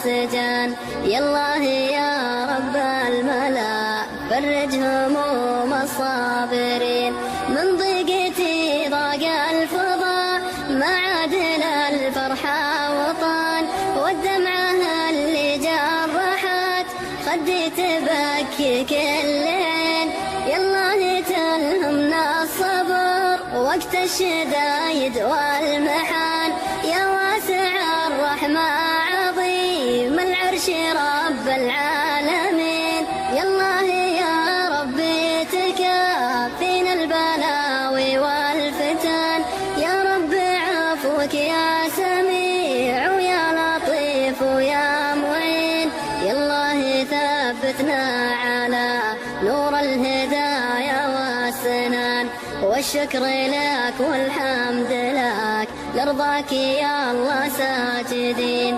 والسجان. يا الله يا رب الملا فرج هموم الصابرين، من ضيقتي ضاق الفضا ما عاد الفرحة وطان، والدمعة اللي جرحت خدي تبكي كلين. يا الله تلهمنا الصبر وقت الشدايد والمحان، يا واسع الرحمة عظيم العرش رب العالمين. يا الله يا ربي تكفينا البلاوي والفتن، يا رب عفوك يا سميع ويا لطيف ويا معين. يا الله ثبتنا على نور الهدايا والسنان، والشكر لك والحمد لك لرضاك يا الله ساجدين.